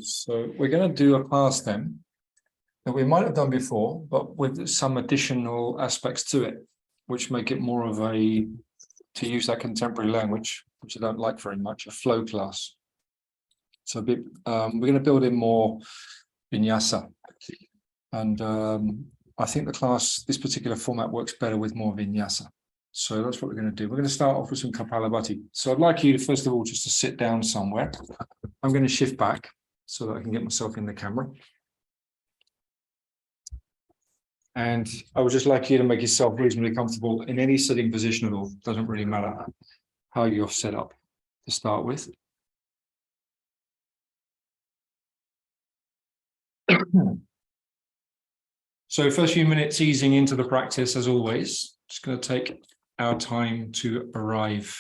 So we're going to do a class then that we might have done before, but with some additional aspects to it, which make it more of a, to use that contemporary language, which I don't like very much, a flow class. So we're going to build in more vinyasa. And I think the class, this particular format works better with more vinyasa. So that's what we're going to do. We're going to start off with some Kapalabhati. So I'd like you to, first of all, just to sit down somewhere. I'm going to shift back so that I can get myself in the camera. And I would just like you to make yourself reasonably comfortable in any sitting position at all. Doesn't really matter how you're set up to start with. So first few minutes easing into the practice as always. Just going to take our time to arrive.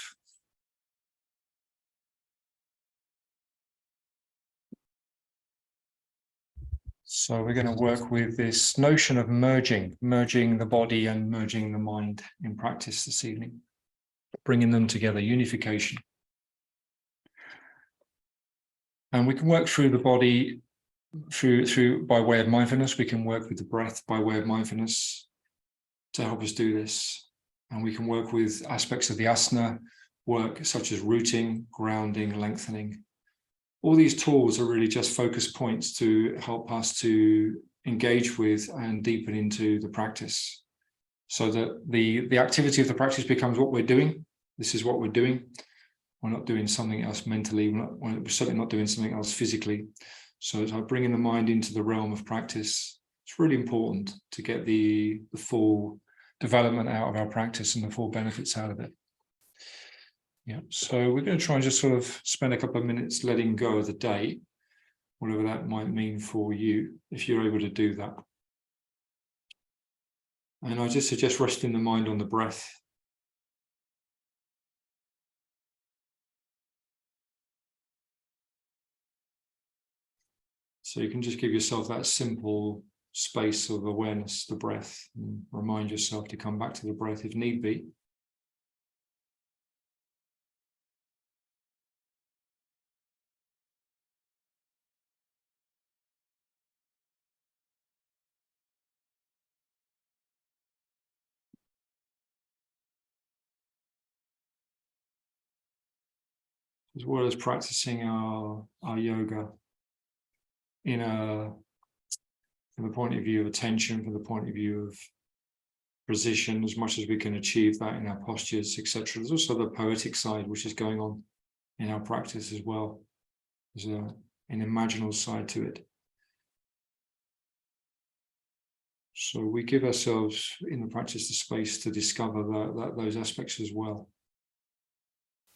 So we're going to work with this notion of merging the body and merging the mind in practice this evening, bringing them together, unification. And we can work through the body through by way of mindfulness. We can work with the breath by way of mindfulness to help us do this. And we can work with aspects of the asana work, such as rooting, grounding, lengthening. All these tools are really just focus points to help us to engage with and deepen into the practice, so that the activity of the practice becomes what we're doing. This is what we're doing. We're not doing something else mentally. We're certainly not doing something else physically. So as I bring in the mind into the realm of practice, it's really important to get the full development out of our practice and the full benefits out of it. Yeah, so we're going to try and just sort of spend a couple of minutes letting go of the day, whatever that might mean for you, if you're able to do that. And I just suggest resting the mind on the breath. So you can just give yourself that simple space of awareness, the breath, and remind yourself to come back to the breath if need be. As well as practicing our yoga from the point of view of attention, from the point of view of precision, as much as we can achieve that in our postures, etc. There's also the poetic side, which is going on in our practice as well. There's an imaginal side to it. So we give ourselves in the practice the space to discover those aspects as well,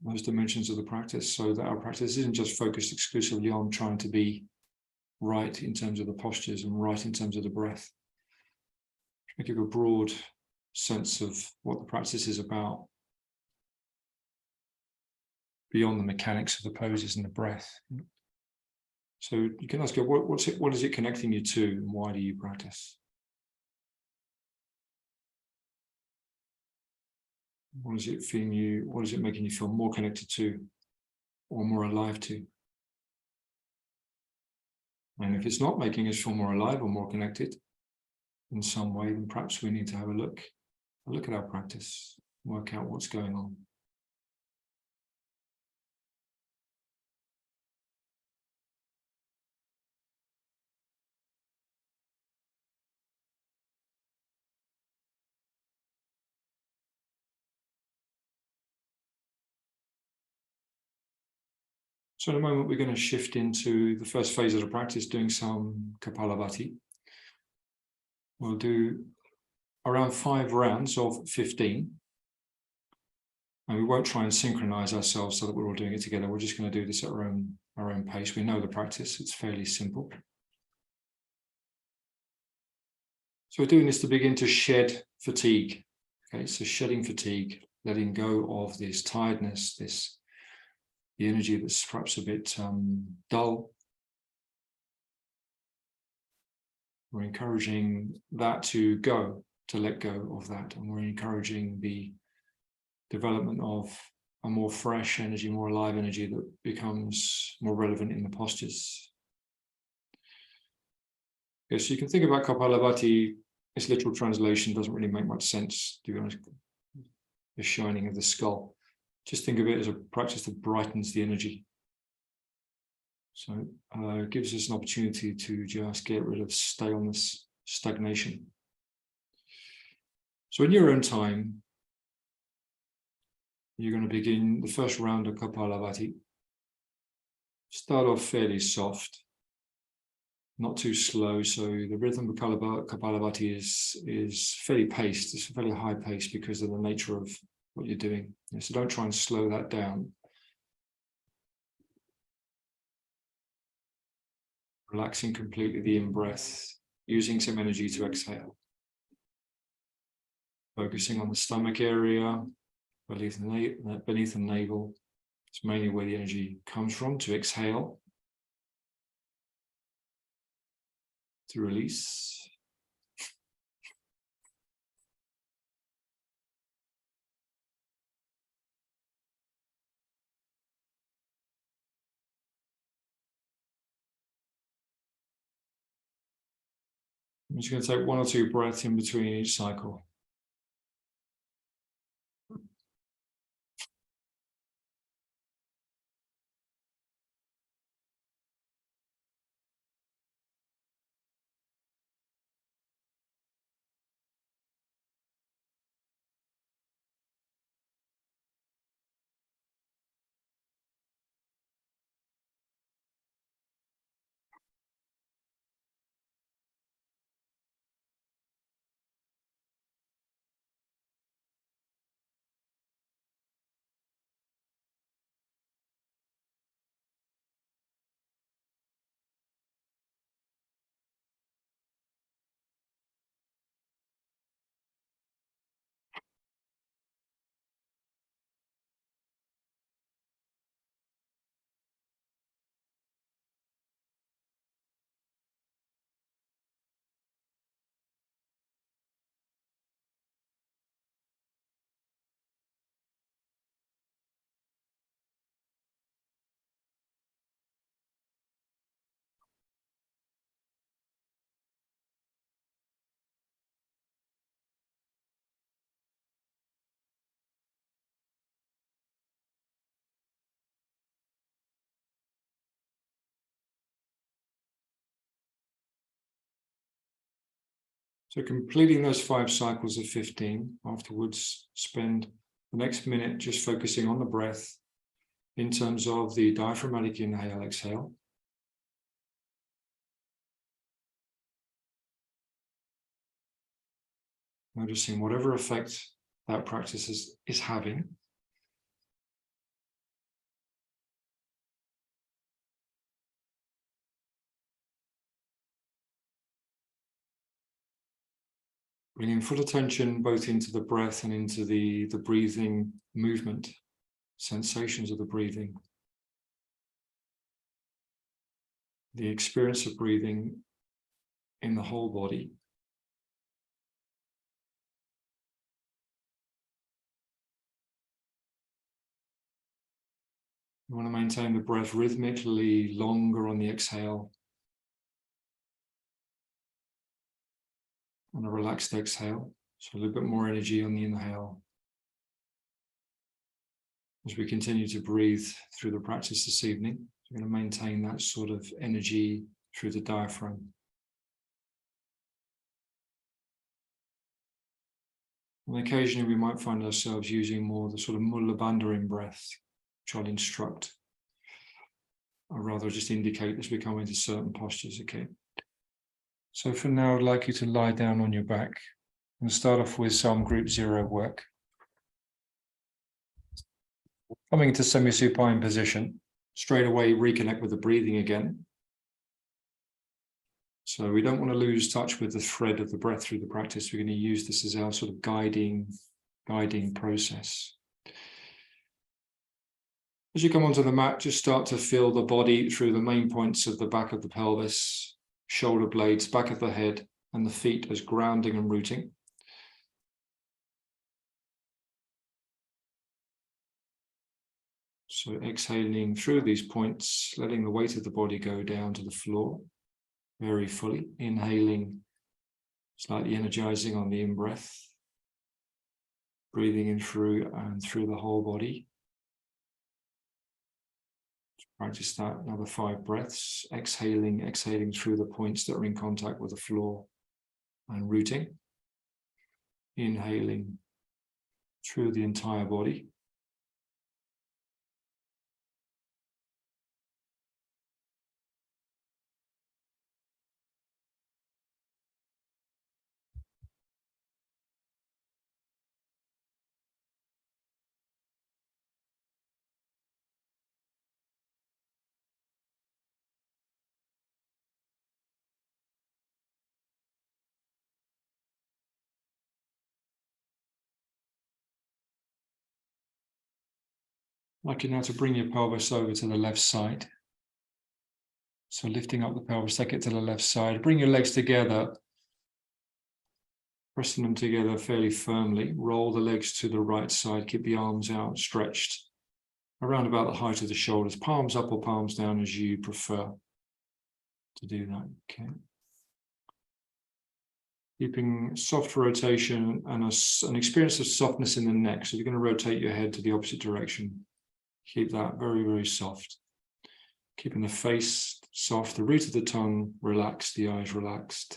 those dimensions of the practice, so that our practice isn't just focused exclusively on trying to be right in terms of the postures and right in terms of the breath. I give a broad sense of what the practice is about, beyond the mechanics of the poses and the breath. So you can ask, what is it connecting you to, and why do you practice? What is it making you feel more connected to or more alive to? And if it's not making us feel more alive or more connected in some way, then perhaps we need to have a look at our practice, work out what's going on. So in a moment, we're going to shift into the first phase of the practice, doing some Kapalabhati. We'll do around 5 rounds of 15. And we won't try and synchronize ourselves so that we're all doing it together. We're just going to do this at our own pace. We know the practice, it's fairly simple. So we're doing this to begin to shed fatigue. Okay, so shedding fatigue, letting go of this tiredness, the energy that's perhaps a bit dull. We're encouraging that to let go of that. And we're encouraging the development of a more fresh energy, more alive energy that becomes more relevant in the postures. Okay, so you can think about Kapalabhati. Its literal translation doesn't really make much sense, to be honest. The shining of the skull. Just think of it as a practice that brightens the energy. So it gives us an opportunity to just get rid of staleness, stagnation. So in your own time, you're going to begin the first round of Kapalabhati. Start off fairly soft, not too slow. So the rhythm of Kapalabhati is fairly paced. It's a fairly high pace because of the nature of what you're doing. So don't try and slow that down. Relaxing completely the in-breath, using some energy to exhale. Focusing on the stomach area, beneath the navel. It's mainly where the energy comes from to exhale, to release. I'm just going to take 1 or 2 breaths in between each cycle. So completing those 5 cycles of 15, afterwards spend the next minute just focusing on the breath in terms of the diaphragmatic inhale, exhale. Noticing whatever effect that practice is having. Bringing full attention both into the breath and into the breathing movement, sensations of the breathing. The experience of breathing in the whole body. You want to maintain the breath rhythmically longer on the exhale and a relaxed exhale. So a little bit more energy on the inhale. As we continue to breathe through the practice this evening, we're going to maintain that sort of energy through the diaphragm. And occasionally we might find ourselves using more the sort of Mula Bandha in breath, which I'll instruct. Or rather just indicate as we come into certain postures, okay? So for now, I'd like you to lie down on your back and start off with some group 0 work. Coming into semi-supine position, straight away reconnect with the breathing again. So we don't want to lose touch with the thread of the breath through the practice. We're going to use this as our sort of guiding process. As you come onto the mat, just start to feel the body through the main points of the back of the pelvis, shoulder blades, back of the head, and the feet as grounding and rooting. So exhaling through these points, letting the weight of the body go down to the floor. very fully. Inhaling, slightly energizing on the in-breath. Breathing in through and through the whole body. Practice that another 5 breaths. Exhaling through the points that are in contact with the floor and rooting. Inhaling through the entire body. I'd like you now to bring your pelvis over to the left side. So lifting up the pelvis, take it to the left side. Bring your legs together, pressing them together fairly firmly. Roll the legs to the right side. Keep the arms out, stretched around about the height of the shoulders. Palms up or palms down as you prefer to do that. Okay. Keeping soft rotation and an experience of softness in the neck. So you're going to rotate your head to the opposite direction. Keep that very, very soft. Keeping the face soft, the root of the tongue relaxed, the eyes relaxed.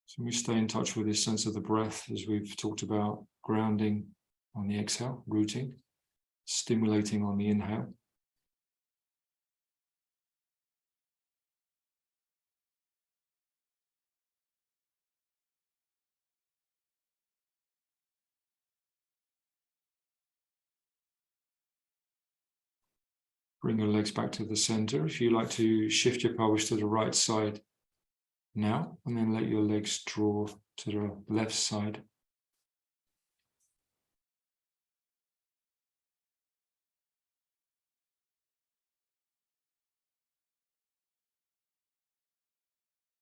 So we stay in touch with this sense of the breath as we've talked about, grounding on the exhale, rooting, stimulating on the inhale. Bring your legs back to the center. If you like to shift your pelvis to the right side now, and then let your legs draw to the left side.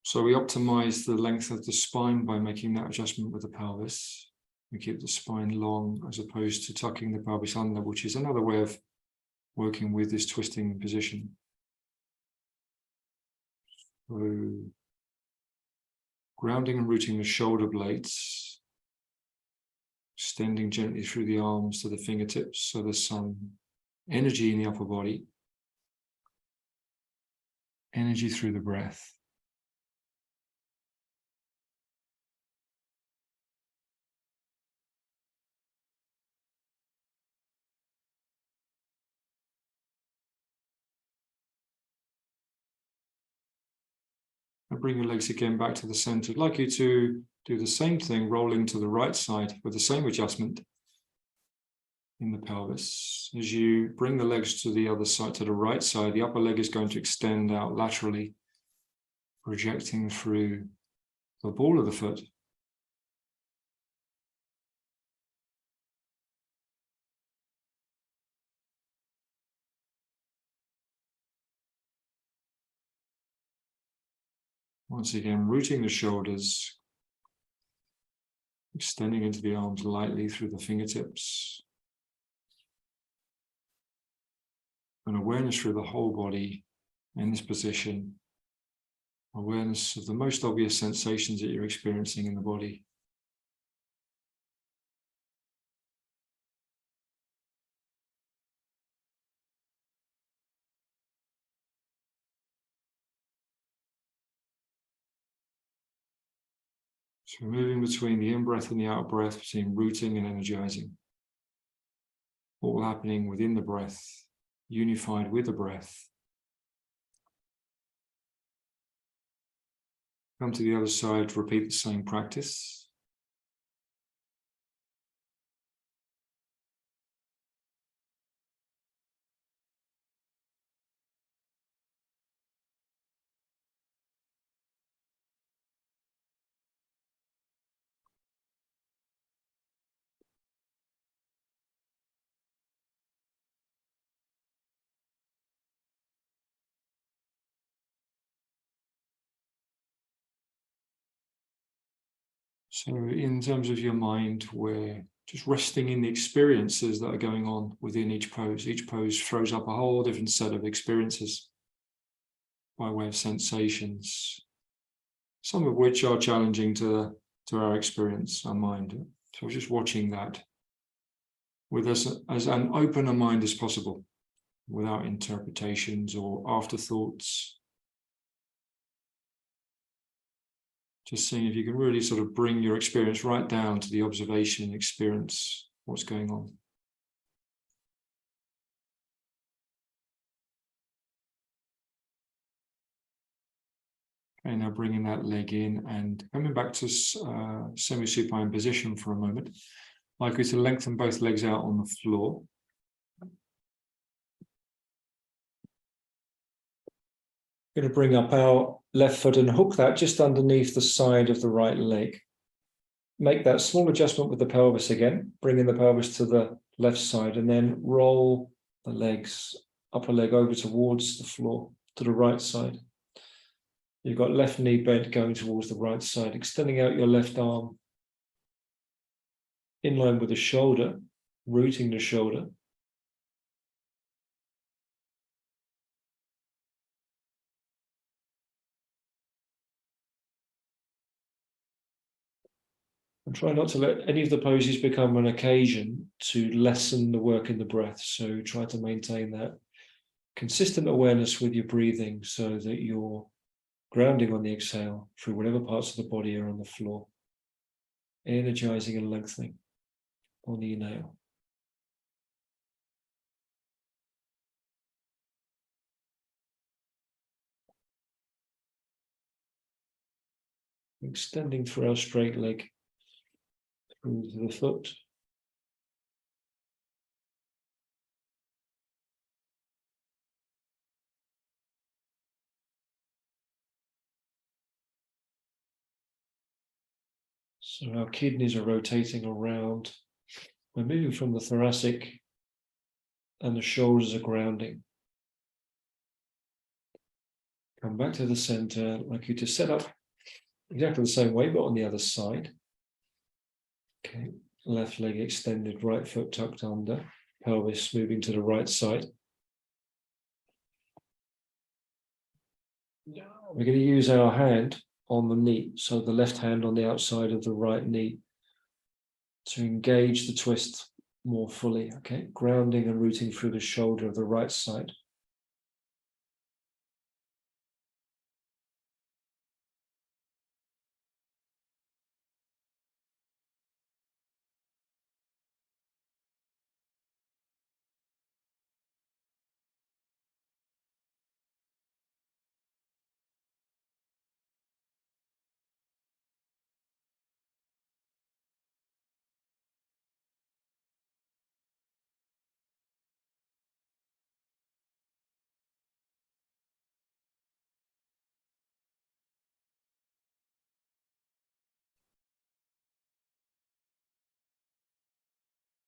So we optimize the length of the spine by making that adjustment with the pelvis. We keep the spine long as opposed to tucking the pelvis under, which is another way of working with this twisting position. So, grounding and rooting the shoulder blades, extending gently through the arms to the fingertips, so there's some energy in the upper body, energy through the breath. And bring your legs again back to the center. I'd like you to do the same thing, rolling to the right side with the same adjustment in the pelvis. As you bring the legs to the other side, to the right side, the upper leg is going to extend out laterally, projecting through the ball of the foot. Once again, rooting the shoulders, extending into the arms lightly through the fingertips. And awareness through the whole body in this position. Awareness of the most obvious sensations that you're experiencing in the body. So moving between the in-breath and the out-breath, between rooting and energizing. All happening within the breath, unified with the breath. Come to the other side, repeat the same practice. So in terms of your mind, we're just resting in the experiences that are going on within each pose. Each pose throws up a whole different set of experiences by way of sensations, some of which are challenging to our experience, our mind. So we're just watching that with as an open a mind as possible, without interpretations or afterthoughts. Just seeing if you can really sort of bring your experience right down to the observation and experience what's going on. Okay, now bringing that leg in and coming back to semi-supine position for a moment. I'd like you to lengthen both legs out on the floor. Going to bring up our left foot and hook that just underneath the side of the right leg. Make that small adjustment with the pelvis again, bringing the pelvis to the left side, and then roll the legs, upper leg over towards the floor, to the right side. You've got left knee bent going towards the right side, extending out your left arm in line with the shoulder, rooting the shoulder. And try not to let any of the poses become an occasion to lessen the work in the breath. So try to maintain that consistent awareness with your breathing so that you're grounding on the exhale through whatever parts of the body are on the floor, energizing and lengthening on the inhale. Extending through our straight leg, through to the foot. So our kidneys are rotating around. We're moving from the thoracic and the shoulders are grounding. Come back to the center. I'd like you to set up exactly the same way, but on the other side. Okay, left leg extended, right foot tucked under, pelvis moving to the right side. We're going to use our hand on the knee, so the left hand on the outside of the right knee to engage the twist more fully, okay? Grounding and rooting through the shoulder of the right side.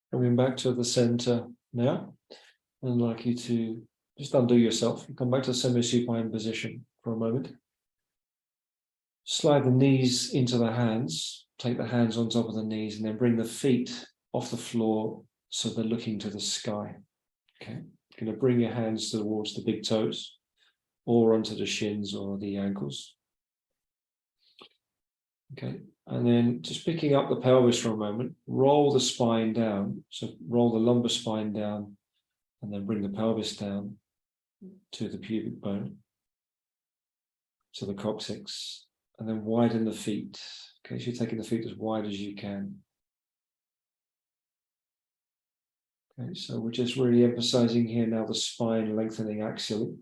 Coming back to the center now, and I'd like you to just undo yourself and come back to semi-supine position for a moment. Slide the knees into the hands, take the hands on top of the knees, and then bring the feet off the floor so they're looking to the sky. Okay, you're going to bring your hands towards the big toes or onto the shins or the ankles. Okay, and then just picking up the pelvis for a moment, roll the spine down. So roll the lumbar spine down and then bring the pelvis down to the pubic bone, to the coccyx, and then widen the feet. Okay, so you're taking the feet as wide as you can. Okay, so we're just really emphasizing here now the spine lengthening axially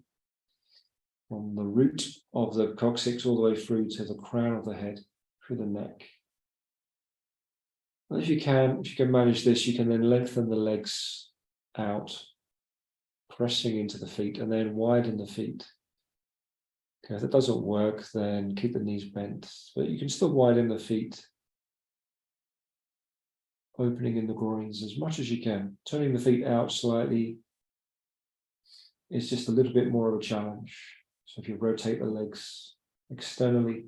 from the root of the coccyx all the way through to the crown of the head, through the neck. And if you can manage this, you can then lengthen the legs out, pressing into the feet, and then widen the feet. Okay, if it doesn't work, then keep the knees bent, but you can still widen the feet, opening in the groins as much as you can. Turning the feet out slightly is just a little bit more of a challenge. So if you rotate the legs externally,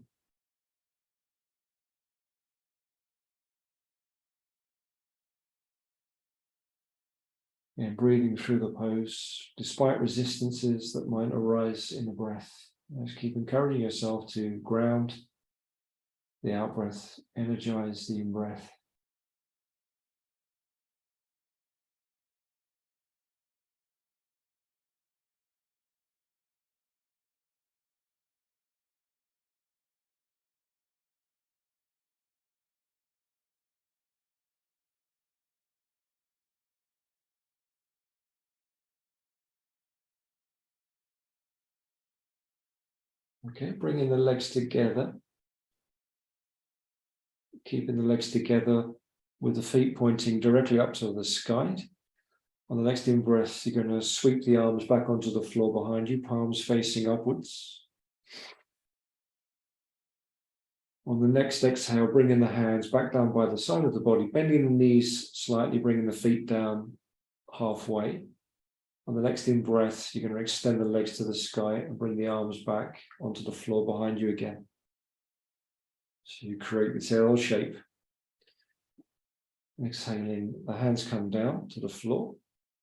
And breathing through the pose, despite resistances that might arise in the breath. Just keep encouraging yourself to ground the out-breath, energize the in-breath. Okay, bringing the legs together. Keeping the legs together with the feet pointing directly up to the sky. On the next in-breath, you're going to sweep the arms back onto the floor behind you, palms facing upwards. On the next exhale, bringing the hands back down by the side of the body, bending the knees slightly, bringing the feet down halfway. On the next in-breath, you're going to extend the legs to the sky and bring the arms back onto the floor behind you again. So you create this L shape. Exhaling, the hands come down to the floor.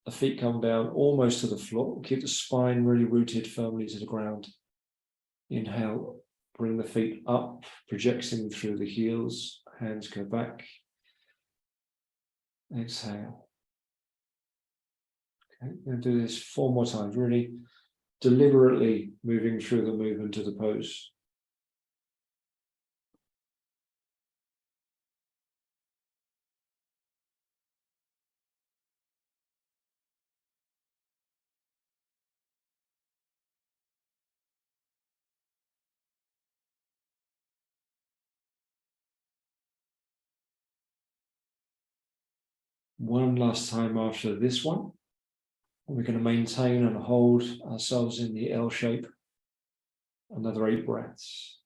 The feet come down almost to the floor. Keep the spine really rooted firmly to the ground. Inhale, bring the feet up, projecting through the heels. Hands go back. Exhale. Okay, I'm going to do this 4 more times, really deliberately moving through the movement to the pose. One last time after this one. We're going to maintain and hold ourselves in the L shape. Another 8 breaths.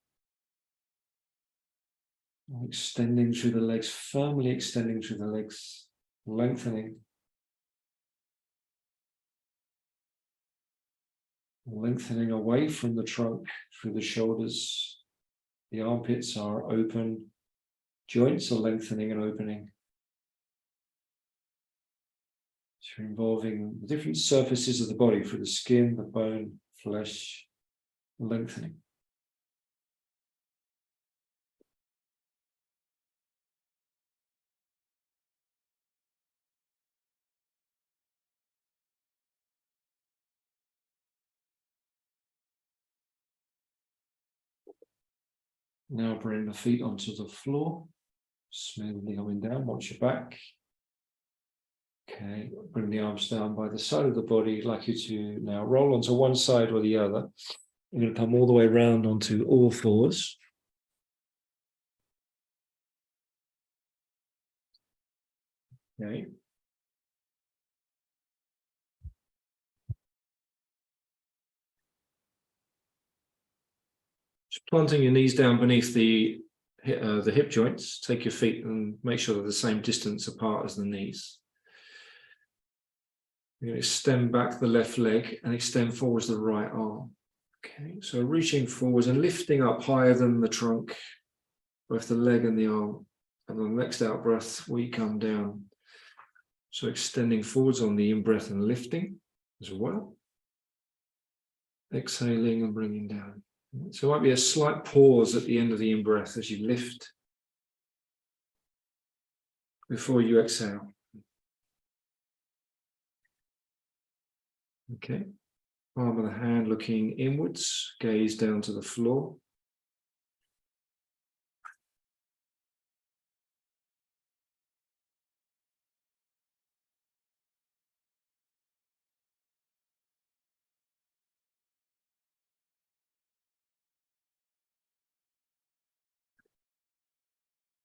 Extending through the legs, firmly extending through the legs, lengthening. Lengthening away from the trunk, through the shoulders. The armpits are open. Joints are lengthening and opening. So involving the different surfaces of the body, through the skin, the bone, flesh, lengthening. Now bring the feet onto the floor, smoothly coming down, watch your back. Okay, bring the arms down by the side of the body. I'd like you to now roll onto one side or the other. You're going to come all the way around onto all fours. Okay. Just planting your knees down beneath the hip joints. Take your feet and make sure they're the same distance apart as the knees. You're going to extend back the left leg and extend forwards the right arm. Okay, so reaching forwards and lifting up higher than the trunk, both the leg and the arm. And on the next out breath, we come down. So extending forwards on the in-breath and lifting as well. Exhaling and bringing down. So there might be a slight pause at the end of the in-breath as you lift before you exhale. Okay, palm of the hand looking inwards, gaze down to the floor.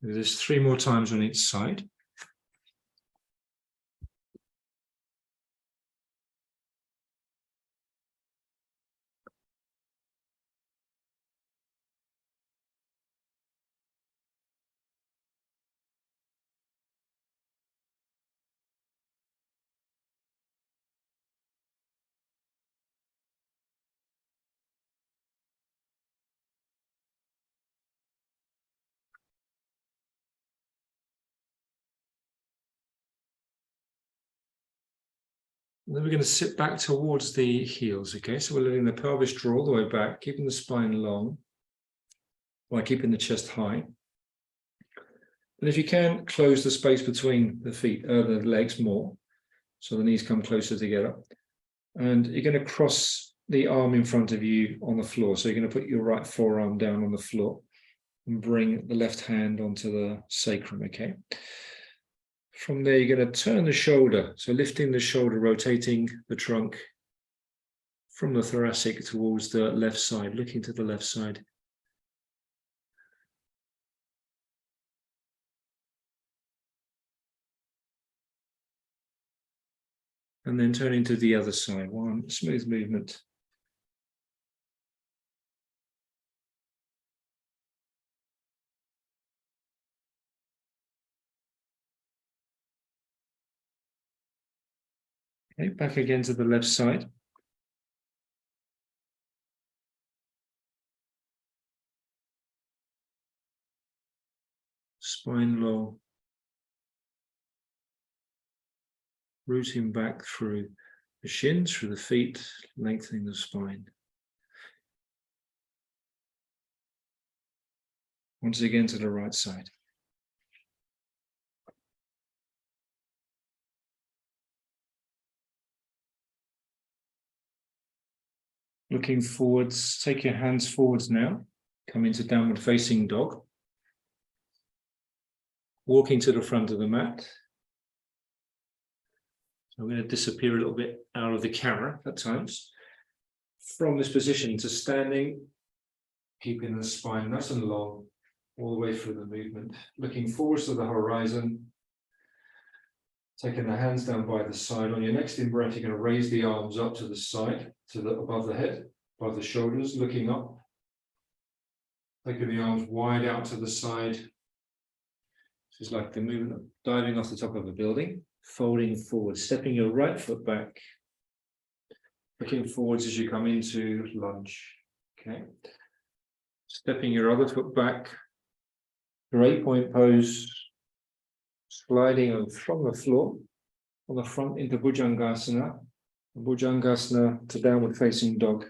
Do this 3 more times on each side. And then we're going to sit back towards the heels, okay? So we're letting the pelvis draw all the way back, keeping the spine long, while keeping the chest high. And if you can, close the space between the feet, the legs more, so the knees come closer together. And you're going to cross the arm in front of you on the floor. So you're going to put your right forearm down on the floor and bring the left hand onto the sacrum, okay? From there, you're going to turn the shoulder. So lifting the shoulder, rotating the trunk from the thoracic towards the left side, looking to the left side. And then turning to the other side, one smooth movement. Okay, back again to the left side. Spine long. Rooting back through the shins, through the feet, lengthening the spine. Once again to the right side. Looking forwards, take your hands forwards now. Come into downward facing dog. Walking to the front of the mat. I'm going to disappear a little bit out of the camera at times. From this position to standing, keeping the spine nice and long, all the way through the movement. Looking forwards to the horizon. Taking the hands down by the side. On your next in-breath, you're going to raise the arms up to the side, above the head, above the shoulders, looking up. Taking the arms wide out to the side. This is like the movement of diving off the top of a building. Folding forward, stepping your right foot back. Looking forwards as you come into lunge. Okay. Stepping your other foot back. Your 8-point pose. Sliding from the floor on the front into Bhujangasana. Bhujangasana to downward facing dog.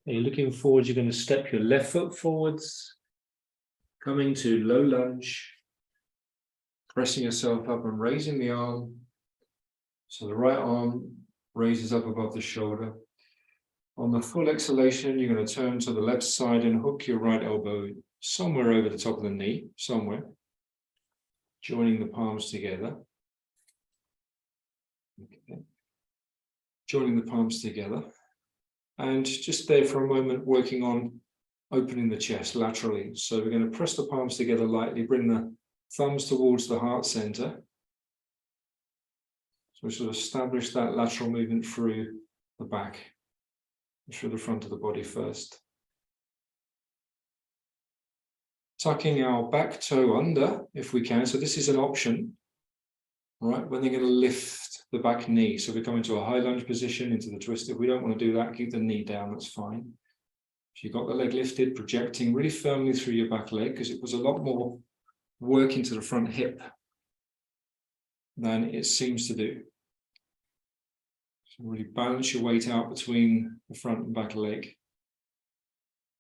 And you're looking forward, you're going to step your left foot forwards, coming to low lunge, pressing yourself up and raising the arm. So the right arm raises up above the shoulder. On the full exhalation, you're going to turn to the left side and hook your right elbow somewhere over the top of the knee, somewhere. Joining the palms together. Okay. Joining the palms together. And just there for a moment, working on opening the chest laterally. So we're going to press the palms together lightly, bring the thumbs towards the heart center. So we sort of establish that lateral movement through the back, through the front of the body first. Tucking our back toe under, if we can. So this is an option, right? When they're going to lift the back knee. So we come into a high lunge position, into the twist. If we don't want to do that, keep the knee down, that's fine. If you've got the leg lifted, projecting really firmly through your back leg, because it was a lot more work into the front hip than it seems to do. So really balance your weight out between the front and back leg.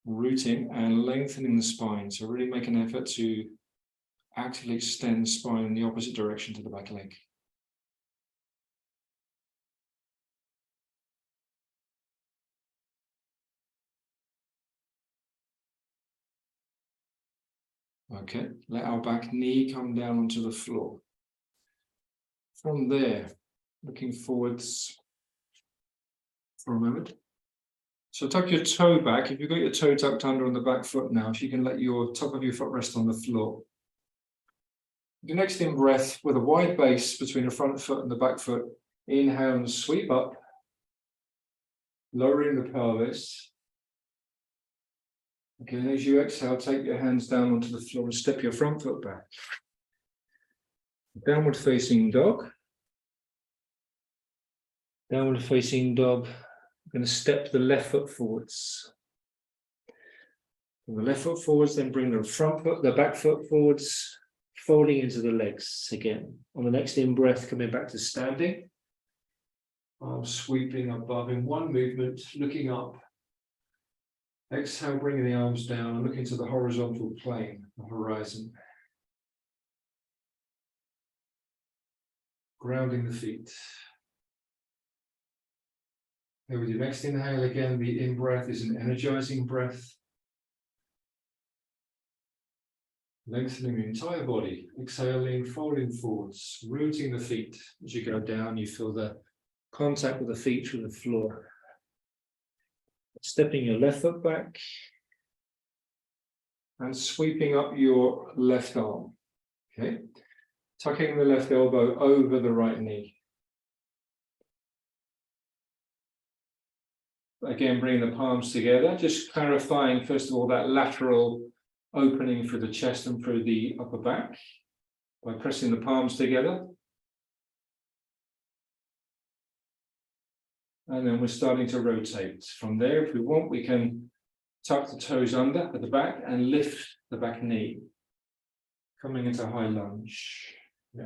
Rooting and lengthening the spine. So really make an effort to actively extend the spine in the opposite direction to the back leg. Okay, let our back knee come down onto the floor. From there, looking forwards for a moment. So tuck your toe back. If you've got your toe tucked under on the back foot now, if you can let your top of your foot rest on the floor. Your next in breath with a wide base between the front foot and the back foot. Inhale and sweep up, lowering the pelvis. Okay, and as you exhale, take your hands down onto the floor and step your front foot back. Downward facing dog. Downward facing dog. I'm going to step the left foot forwards. Bring the left foot forwards, then bring the front foot, the back foot forwards, folding into the legs again. On the next in breath, coming back to standing. Arms sweeping above in one movement, looking up. Exhale, bringing the arms down and looking to the horizontal plane, the horizon. Grounding the feet. And with your next inhale again, the in-breath is an energizing breath. Lengthening the entire body, exhaling, folding forwards, rooting the feet. As you go down, you feel the contact with the feet through the floor. Stepping your left foot back and sweeping up your left arm. Okay, tucking the left elbow over the right knee. Again, bringing the palms together, just clarifying, first of all, that lateral opening through the chest and through the upper back by pressing the palms together. And then we're starting to rotate. From there, if we want, we can tuck the toes under at the back and lift the back knee, coming into high lunge. Yeah.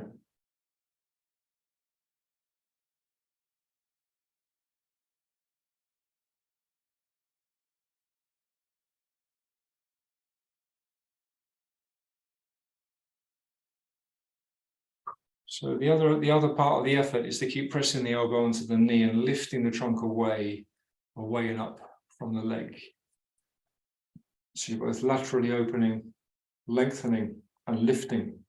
So the other part of the effort is to keep pressing the elbow onto the knee and lifting the trunk away and up from the leg. So you're both laterally opening, lengthening, and lifting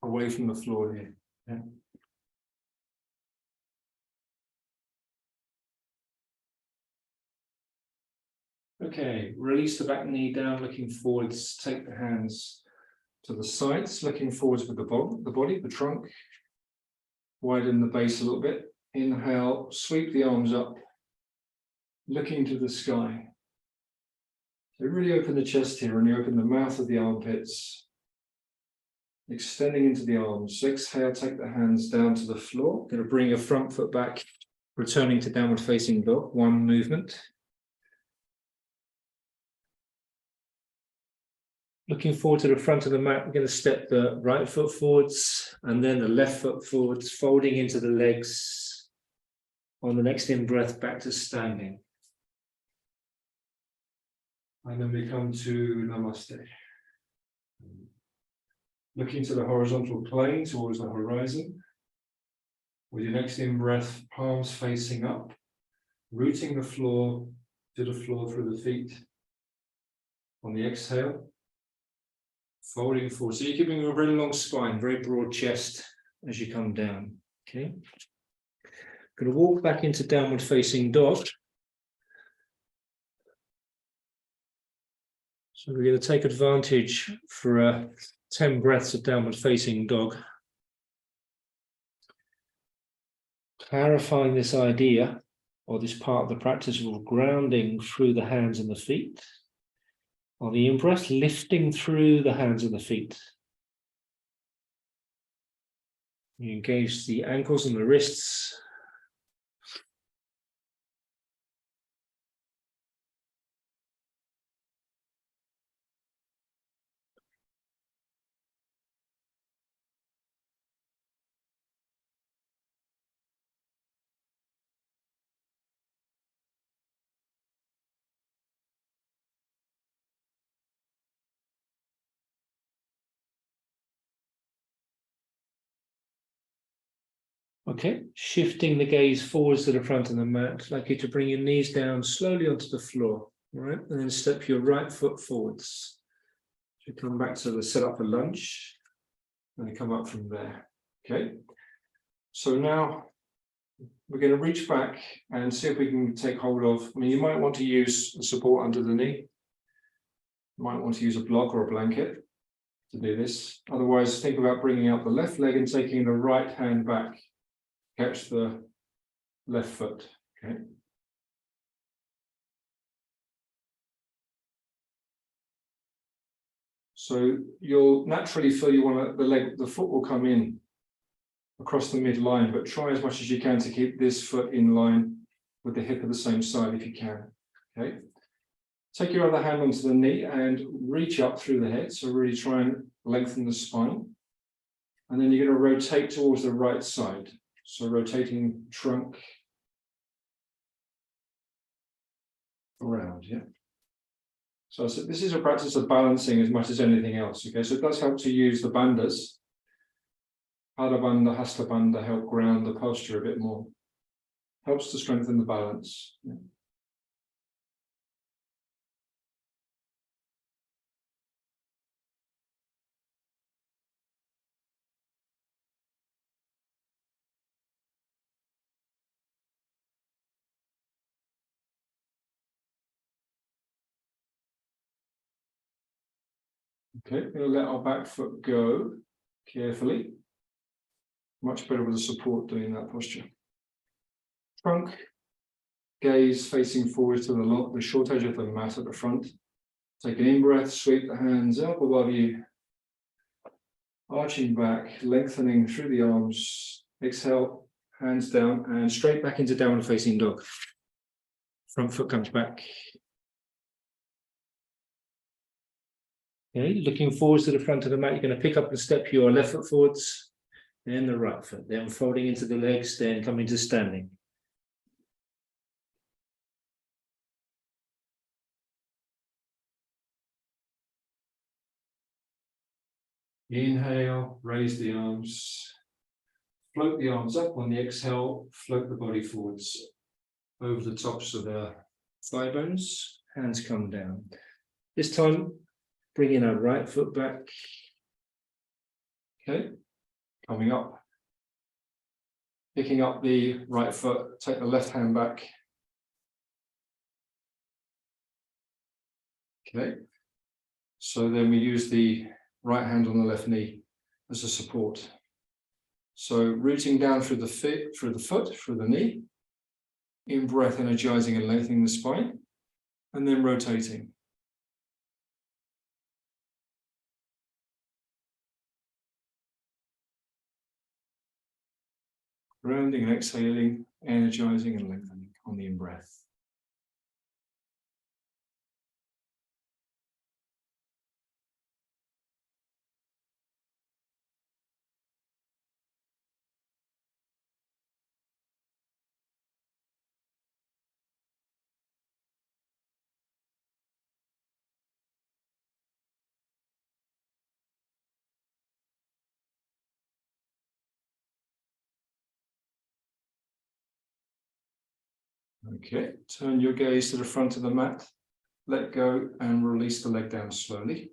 away from the floor here. Yeah. Okay, release the back knee down, looking forwards, take the hands to the sides, looking forwards with the body, the trunk. Widen the base a little bit. Inhale, sweep the arms up, looking to the sky. So really open the chest here and you open the mouth of the armpits, extending into the arms. Exhale, take the hands down to the floor. Going to bring your front foot back, returning to downward facing dog, one movement. Looking forward to the front of the mat, we're going to step the right foot forwards and then the left foot forwards, folding into the legs. On the next in-breath, back to standing. And then we come to Namaste. Looking to the horizontal plane towards the horizon. With your next in-breath, palms facing up, rooting the floor to the floor through the feet. On the exhale, folding forward. So you're keeping a very long spine, very broad chest as you come down. Okay. Going to walk back into downward facing dog. So we're going to take advantage for 10 breaths of downward facing dog. Clarifying this idea, or this part of the practice of grounding through the hands and the feet. On the in-breath, lifting through the hands and the feet. You engage the ankles and the wrists. Okay, shifting the gaze forwards to the front of the mat. I'd like you to bring your knees down slowly onto the floor, all right? And then step your right foot forwards. So come back to the set up for lunge, and come up from there, okay? So now we're going to reach back and see if we can take hold of, I mean, you might want to use the support under the knee. You might want to use a block or a blanket to do this. Otherwise, think about bringing out the left leg and taking the right hand back. Catch the left foot, okay? So you'll naturally feel you want to, the foot will come in across the midline, but try as much as you can to keep this foot in line with the hip of the same side if you can. Okay. Take your other hand onto the knee and reach up through the head. So really try and lengthen the spine. And then you're going to rotate towards the right side. So rotating trunk around, yeah. So this is a practice of balancing as much as anything else. Okay, so it does help to use the bandhas. Pada bandha, hasta bandha help ground the posture a bit more. Helps to strengthen the balance. Yeah. Okay, we'll let our back foot go carefully. Much better with the support doing that posture. Trunk, gaze facing forward to the short edge of the mat at the front. Take an in-breath, sweep the hands up above you. Arching back, lengthening through the arms. Exhale, hands down and straight back into downward facing dog. Front foot comes back. Okay, looking forwards to the front of the mat, you're going to pick up and step your left foot forwards, then the right foot, then folding into the legs, then coming to standing. Inhale, raise the arms, float the arms up. On the exhale, float the body forwards over the tops of the thigh bones, hands come down. This time, bring in our right foot back. Okay, coming up. Picking up the right foot, take the left hand back. Okay, so then we use the right hand on the left knee as a support. So rooting down through the foot, through the knee. In breath, energizing and lengthening the spine. And then rotating. Grounding and exhaling, energizing and lengthening on the in-breath. Okay, turn your gaze to the front of the mat. Let go and release the leg down slowly.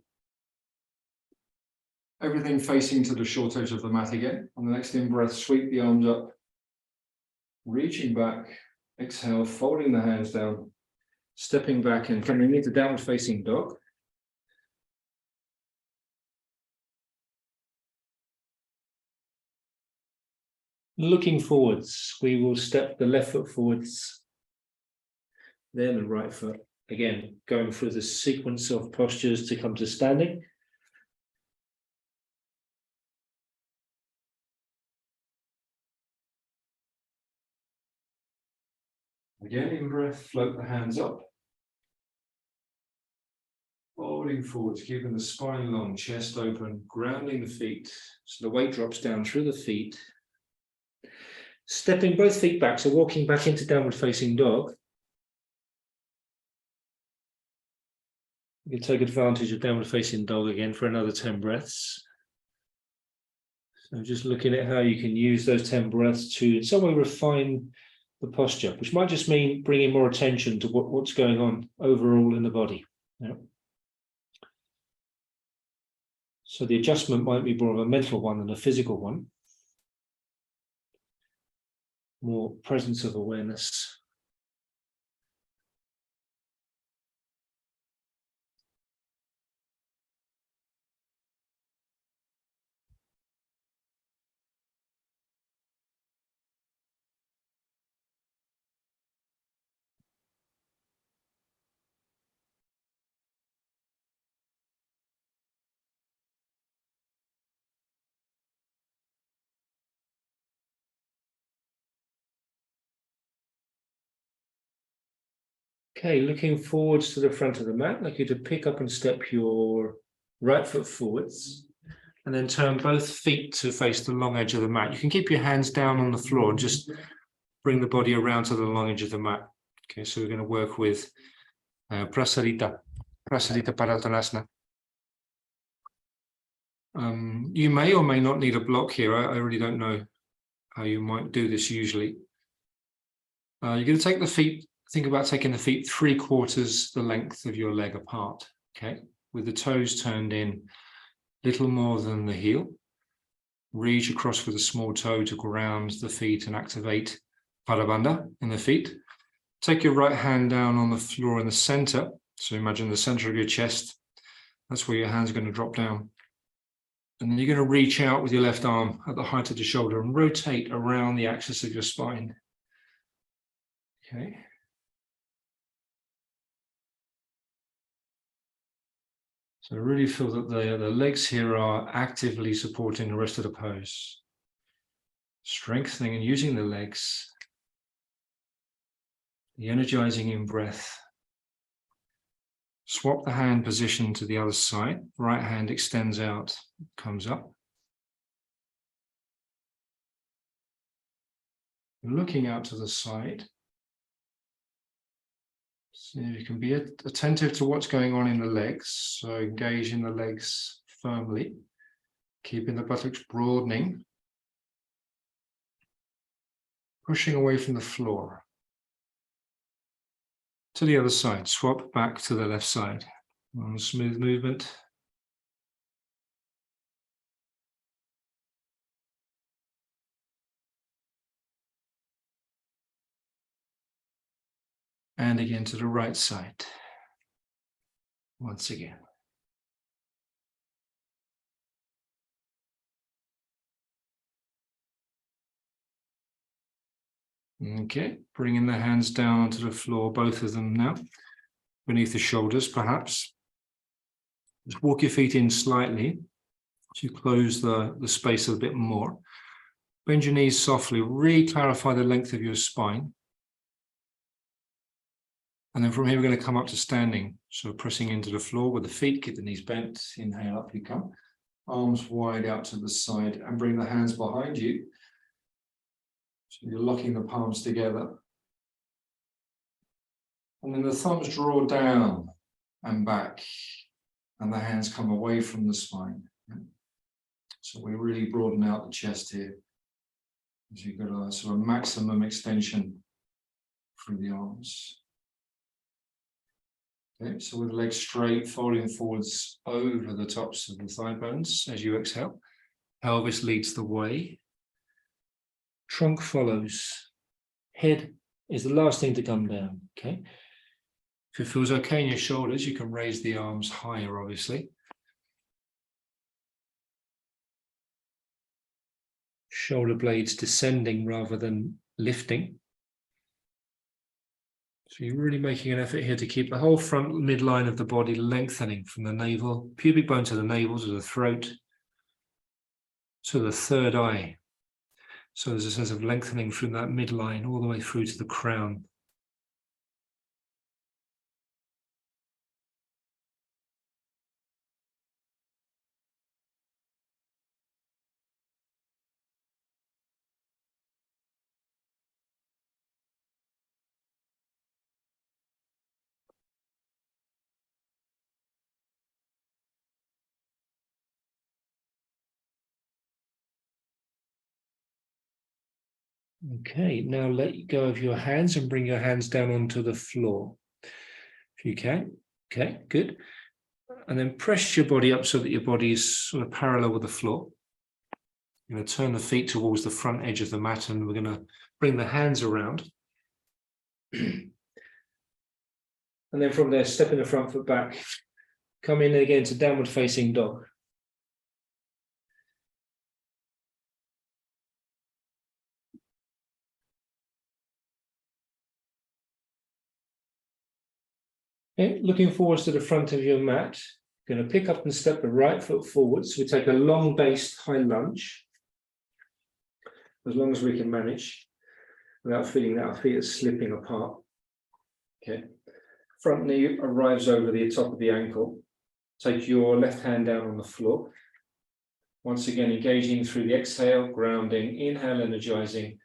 Everything facing to the short edge of the mat again. On the next in-breath, sweep the arms up. Reaching back. Exhale, folding the hands down. Stepping back and coming into downward facing dog. Looking forwards, we will step the left foot forwards. Then the right foot. Again, going through the sequence of postures to come to standing. Again, in breath, float the hands up. Folding forwards, keeping the spine long, chest open, grounding the feet. So the weight drops down through the feet. Stepping both feet back, so walking back into downward facing dog. You can take advantage of downward facing dog again for another 10 breaths. So just looking at how you can use those 10 breaths to in some way refine the posture, which might just mean bringing more attention to what's going on overall in the body. Yeah. So the adjustment might be more of a mental one than a physical one. More presence of awareness. Okay, looking forwards to the front of the mat, I'd like you to pick up and step your right foot forwards, and then turn both feet to face the long edge of the mat. You can keep your hands down on the floor and just bring the body around to the long edge of the mat. Okay, so we're going to work with Prasarita Padottanasana. You may or may not need a block here. I really don't know how you might do this usually. You're going to take the feet, think about taking the feet 3/4 the length of your leg apart, okay, with the toes turned in little more than the heel. Reach across with a small toe to ground the feet and activate Padabandha in the feet. Take your right hand down on the floor in the center. So imagine the center of your chest. That's where your hand's going to drop down. And then you're going to reach out with your left arm at the height of the shoulder and rotate around the axis of your spine. Okay. So really feel that the legs here are actively supporting the rest of the pose. Strengthening and using the legs. The energizing in breath. Swap the hand position to the other side. Right hand extends out, comes up. Looking out to the side. So you can be attentive to what's going on in the legs. So engage in the legs firmly, keeping the buttocks broadening, pushing away from the floor. To the other side, swap back to the left side. On smooth movement. And again to the right side. Once again. Okay, bringing the hands down onto the floor, both of them now, beneath the shoulders perhaps. Just walk your feet in slightly to close the space a bit more. Bend your knees softly, re-clarify the length of your spine. And then from here, we're going to come up to standing. So pressing into the floor with the feet, keep the knees bent, inhale, up you come. Arms wide out to the side and bring the hands behind you. So you're locking the palms together. And then the thumbs draw down and back, and the hands come away from the spine. So we really broaden out the chest here. As you've got a sort of maximum extension through the arms. Okay, so with the legs straight, folding forwards over the tops of the thigh bones as you exhale. Pelvis leads the way. Trunk follows. Head is the last thing to come down, okay? If it feels okay in your shoulders, you can raise the arms higher, obviously. Shoulder blades descending rather than lifting. So you're really making an effort here to keep the whole front midline of the body lengthening from the navel, pubic bone to the navel, to the throat, to the third eye. So there's a sense of lengthening from that midline all the way through to the crown. Okay, now let go of your hands and bring your hands down onto the floor. If you can. Okay, good. And then press your body up so that your body is sort of parallel with the floor. You're going to turn the feet towards the front edge of the mat, and we're going to bring the hands around. And then from there, stepping the front foot back. Come in again to downward facing dog. Okay, looking forwards to the front of your mat. You're going to pick up and step the right foot forwards. We take a long-based high lunge, as long as we can manage, without feeling that our feet are slipping apart. Okay, front knee arrives over the top of the ankle. Take your left hand down on the floor. Once again, engaging through the exhale, grounding, inhale, energizing,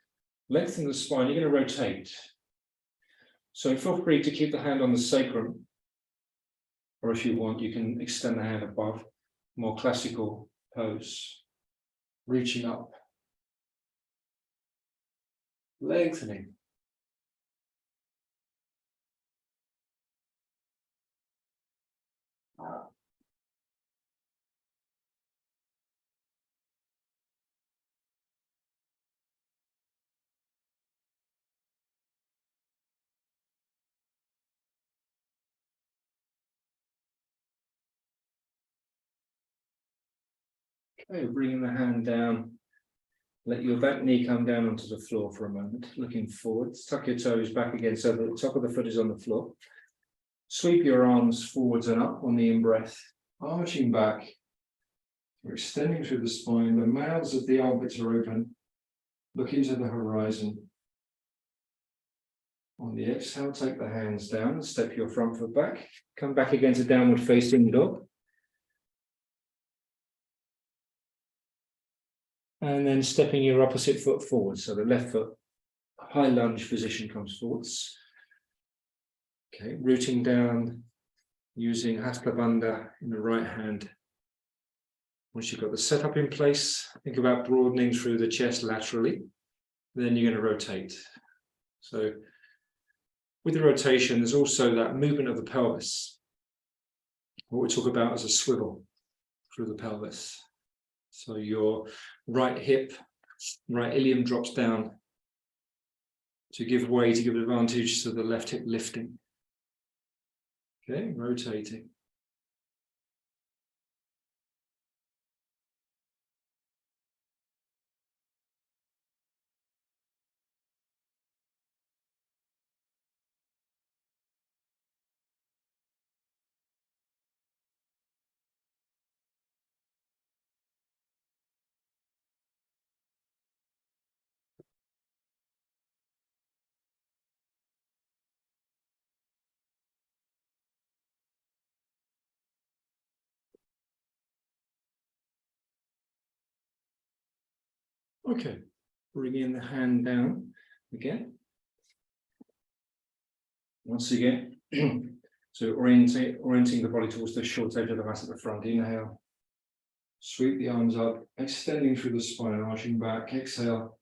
lengthen the spine. You're going to rotate. So feel free to keep the hand on the sacrum, or if you want, you can extend the hand above, more classical pose. Reaching up, lengthening. Okay, bringing the hand down. Let your back knee come down onto the floor for a moment, looking forwards. Tuck your toes back again so that the top of the foot is on the floor. Sweep your arms forwards and up on the in-breath, arching back. We're extending through the spine. The mouths of the armpits are open. Look into the horizon. On the exhale, take the hands down and step your front foot back. Come back again to downward facing dog. And then stepping your opposite foot forward. So the left foot, high lunge position comes forwards. Okay, rooting down, using Hatha Bandha in the right hand. Once you've got the setup in place, think about broadening through the chest laterally. Then you're going to rotate. So with the rotation, there's also that movement of the pelvis. What we talk about as a swivel through the pelvis. So your right hip, right ilium drops down to give way, to give advantage to the left hip lifting. Okay, rotating. Okay, bringing the hand down again. Once again, so orienting the body towards the short edge of the mat at the front. Inhale, sweep the arms up, extending through the spine, arching back. Exhale,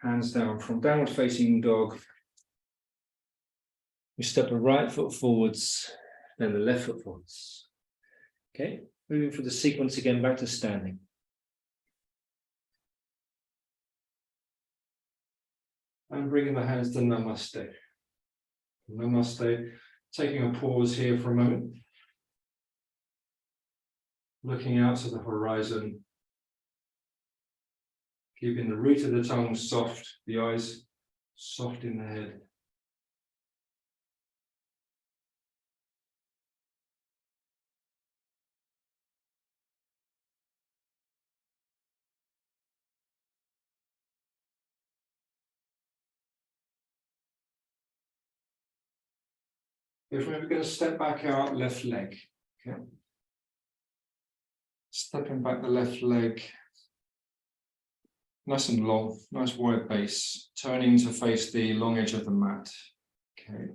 hands down from downward facing dog. We step the right foot forwards, then the left foot forwards. Okay, moving for the sequence again back to standing. And bringing the hands to Namaste. Namaste. Taking a pause here for a moment. Looking out to the horizon. Keeping the root of the tongue soft, the eyes soft in the head. If we're going to step back our left leg, okay. Stepping back the left leg, nice and long, nice wide base, turning to face the long edge of the mat, okay.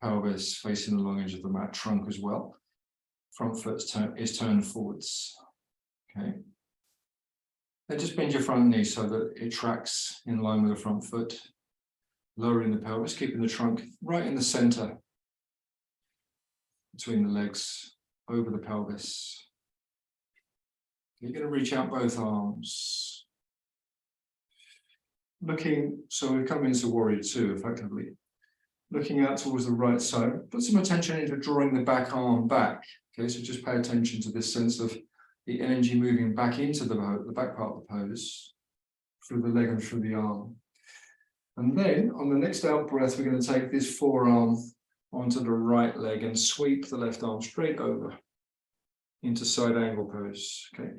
Pelvis facing the long edge of the mat, trunk as well. Front foot is turned forwards, okay. Then just bend your front knee so that it tracks in line with the front foot. Lowering the pelvis, keeping the trunk right in the center between the legs, over the pelvis. You're going to reach out both arms. Looking, so we come into Warrior Two effectively. Looking out towards the right side, put some attention into drawing the back arm back. Okay, so just pay attention to this sense of the energy moving back into the back part of the pose, through the leg and through the arm. And then on the next out breath, we're going to take this forearm onto the right leg and sweep the left arm straight over into side angle pose. Okay.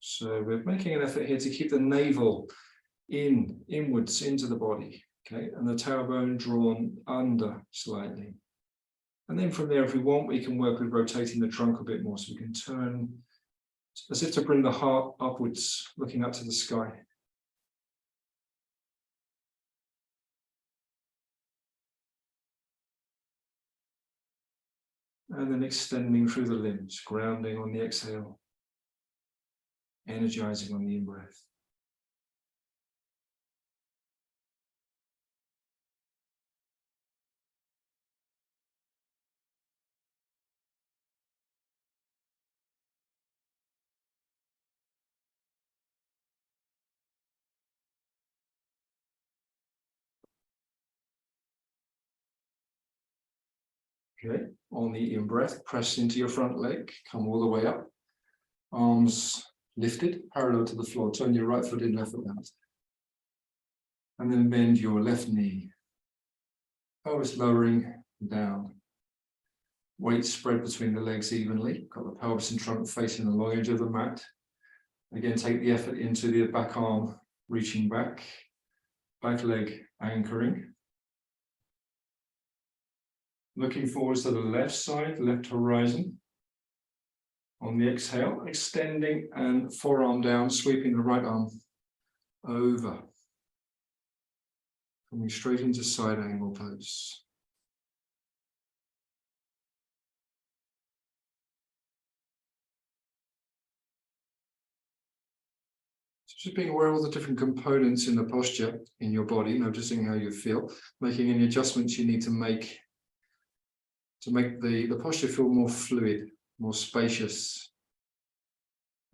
So we're making an effort here to keep the navel inwards into the body. Okay, and the tailbone drawn under slightly. And then from there, if we want, we can work with rotating the trunk a bit more. So we can turn as if to bring the heart upwards, looking up to the sky. And then extending through the limbs, grounding on the exhale, energizing on the in-breath. Okay, on the in-breath, press into your front leg, come all the way up. Arms lifted, parallel to the floor. Turn your right foot in, left foot out. And then bend your left knee. Pelvis lowering down. Weight spread between the legs evenly. Got the pelvis and trunk facing the long edge of the mat. Again, take the effort into the back arm, reaching back. Back leg anchoring. Looking forwards to the left side, left horizon. On the exhale, extending and forearm down, sweeping the right arm over. Coming straight into side angle pose. So just being aware of all the different components in the posture in your body, noticing how you feel, making any adjustments you need to make the posture feel more fluid, more spacious,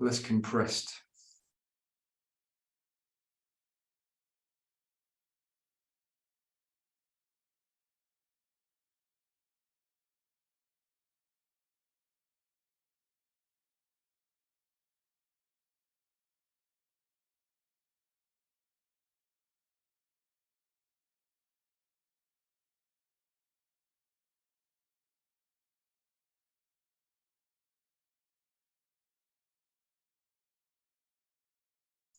less compressed.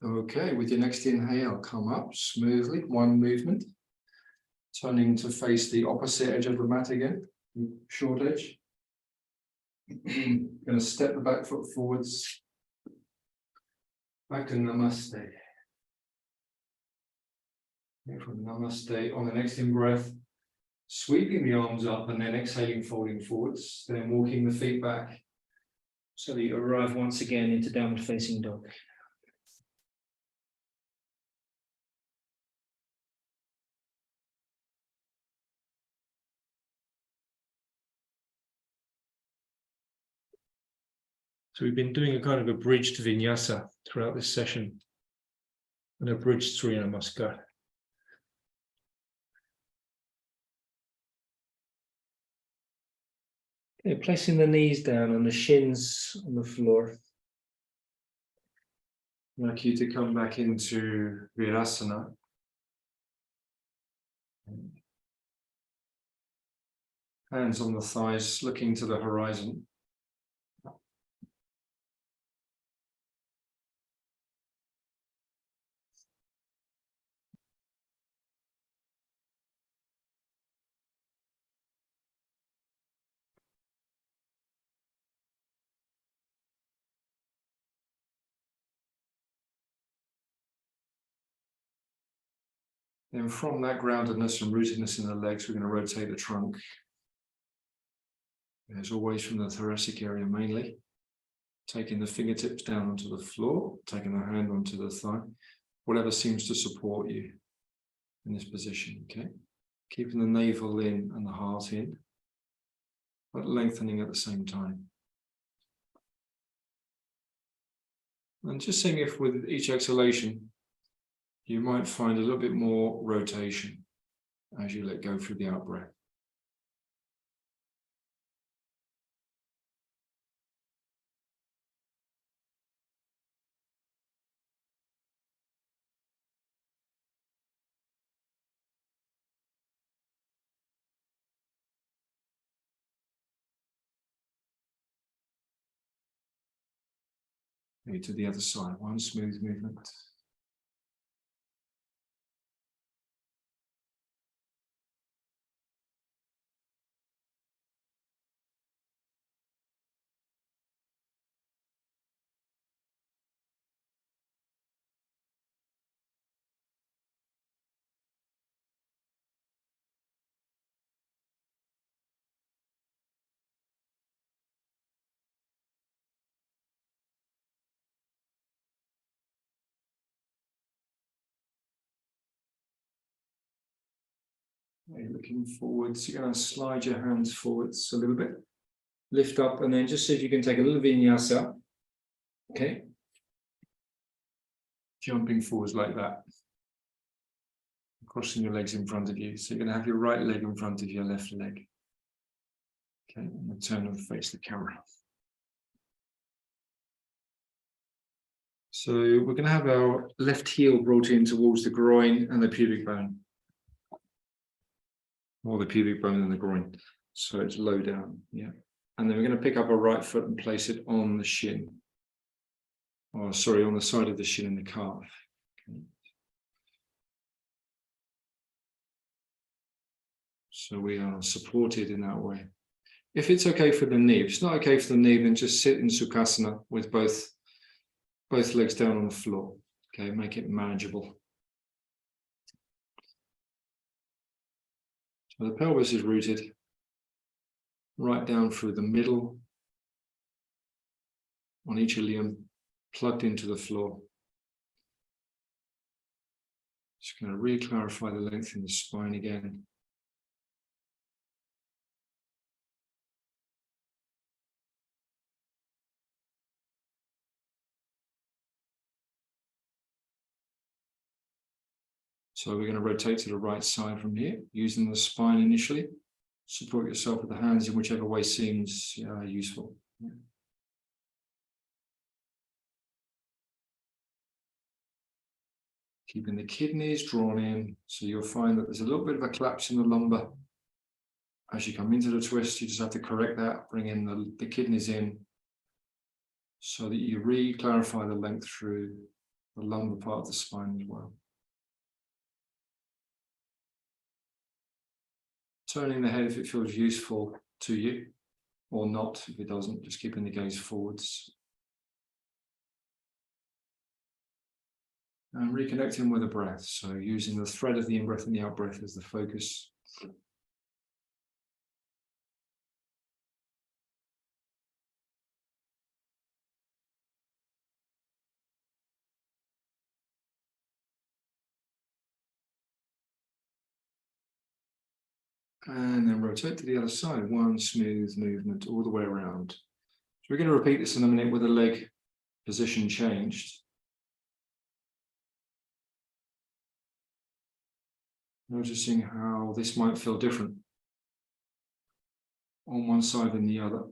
Okay, with your next inhale, come up smoothly, one movement. Turning to face the opposite edge of the mat again, short edge. Going to step the back foot forwards. Back to Namaste. And from Namaste, on the next in-breath, sweeping the arms up and then exhaling, folding forwards, then walking the feet back. So that you arrive once again into downward facing dog. So we've been doing a kind of a bridged vinyasa throughout this session, and a bridged Surya Namaskar. Okay, placing the knees down and the shins on the floor. I'd like you to come back into Virasana. Hands on the thighs, looking to the horizon. Then from that groundedness and rootedness in the legs, we're going to rotate the trunk. As always, from the thoracic area mainly. Taking the fingertips down onto the floor, taking the hand onto the thigh, whatever seems to support you in this position, okay? Keeping the navel in and the heart in, but lengthening at the same time. And just seeing if with each exhalation, you might find a little bit more rotation as you let go through the out breath. To the other side, one smooth movement. You're looking forwards. You're going to slide your hands forwards a little bit. Lift up, and then just see if you can take a little vinyasa. Okay. Jumping forwards like that. Crossing your legs in front of you. So you're going to have your right leg in front of your left leg. Okay, and turn and face the camera. So we're going to have our left heel brought in towards the groin and the pubic bone. More the pubic bone than the groin. So it's low down, yeah. And then we're going to pick up our right foot and place it on the shin. Oh, sorry, on the side of the shin and the calf. Okay. So we are supported in that way. If it's okay for the knee, if it's not okay for the knee, then just sit in Sukhasana with both legs down on the floor. Okay, make it manageable. So the pelvis is rooted right down through the middle on each ilium, plugged into the floor. Just going to re-clarify the length in the spine again. So we're going to rotate to the right side from here, using the spine initially. Support yourself with the hands in whichever way seems useful. Keeping the kidneys drawn in, so you'll find that there's a little bit of a collapse in the lumbar. As you come into the twist, you just have to correct that, bring in the kidneys in, so that you re-clarify the length through the lumbar part of the spine as well. Turning the head if it feels useful to you, or not if it doesn't, just keeping the gaze forwards. And reconnecting with the breath, so using the thread of the in-breath and the out-breath as the focus. And then rotate to the other side, one smooth movement all the way around. So we're going to repeat this in a minute with the leg position changed. Noticing how this might feel different on one side than the other.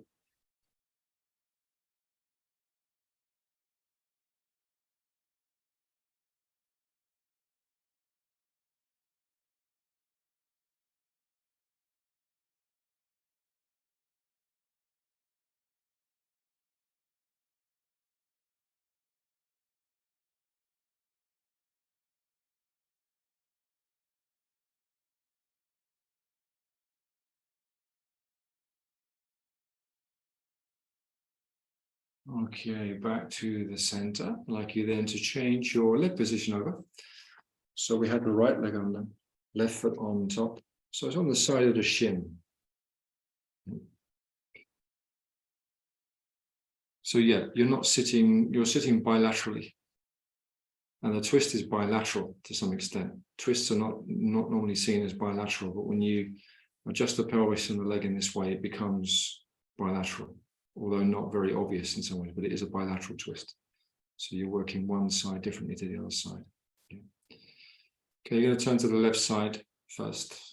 Okay, back to the center. I'd like you then to change your leg position over. So we have the right leg on the left foot on top. So it's on the side of the shin. So yeah, you're sitting bilaterally. And the twist is bilateral to some extent. Twists are not normally seen as bilateral, but when you adjust the pelvis and the leg in this way, it becomes bilateral. Although not very obvious in some ways, but it is a bilateral twist. So you're working one side differently to the other side. Okay, you're going to turn to the left side first.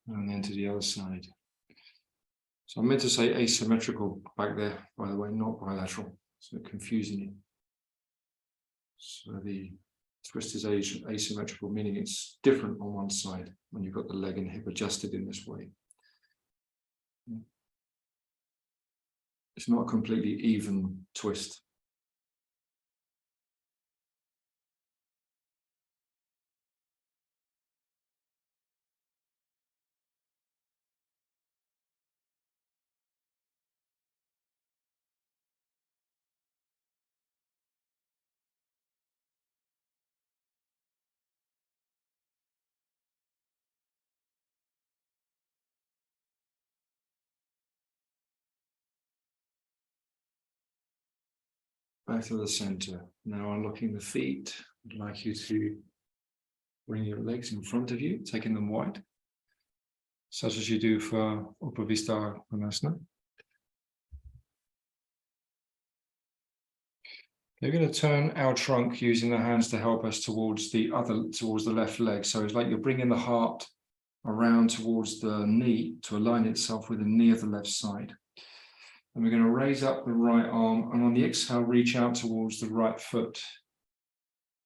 And then to the other side. So I meant to say asymmetrical back there, by the way, not bilateral. So confusing you. So the twist is asymmetrical, meaning it's different on one side when you've got the leg and hip adjusted in this way. It's not a completely even twist. Back to the center. Now unlocking the feet. I'd like you to bring your legs in front of you, taking them wide, such as you do for Bodhiyoga-42-Vinyasa-base-twists. We're going to turn our trunk using the hands to help us towards the left leg. So it's like you're bringing the heart around towards the knee to align itself with the knee of the left side. And we're going to raise up the right arm, and on the exhale, reach out towards the right foot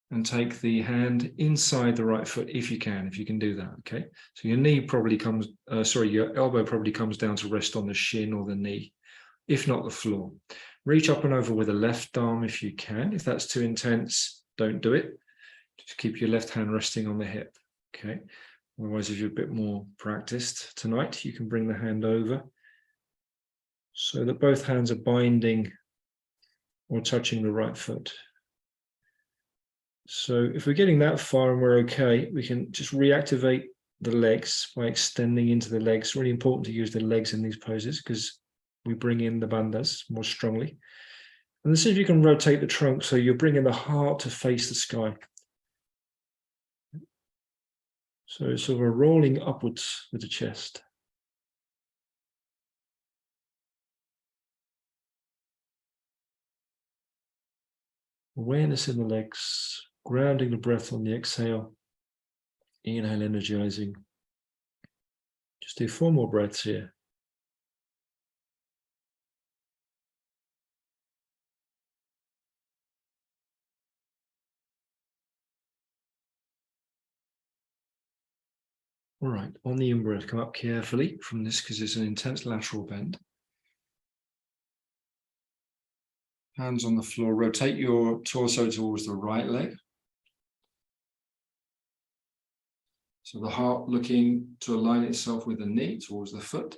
and take the hand inside the right foot if you can do that, okay? So your knee probably comes, your elbow probably comes down to rest on the shin or the knee, if not the floor. Reach up and over with the left arm if you can. If that's too intense, don't do it. Just keep your left hand resting on the hip, okay? Otherwise, if you're a bit more practiced tonight, you can bring the hand over so that both hands are binding or touching the right foot. So if we're getting that far and we're okay, we can just reactivate the legs by extending into the legs. It's really important to use the legs in these poses because we bring in the bandhas more strongly. And then see if you can rotate the trunk so you're bringing the heart to face the sky. So we're rolling upwards with the chest. Awareness in the legs, grounding the breath on the exhale. Inhale, energizing. Just do 4 more breaths here. All right, on the in-breath, come up carefully from this because it's an intense lateral bend. Hands on the floor, rotate your torso towards the right leg. So the heart looking to align itself with the knee towards the foot.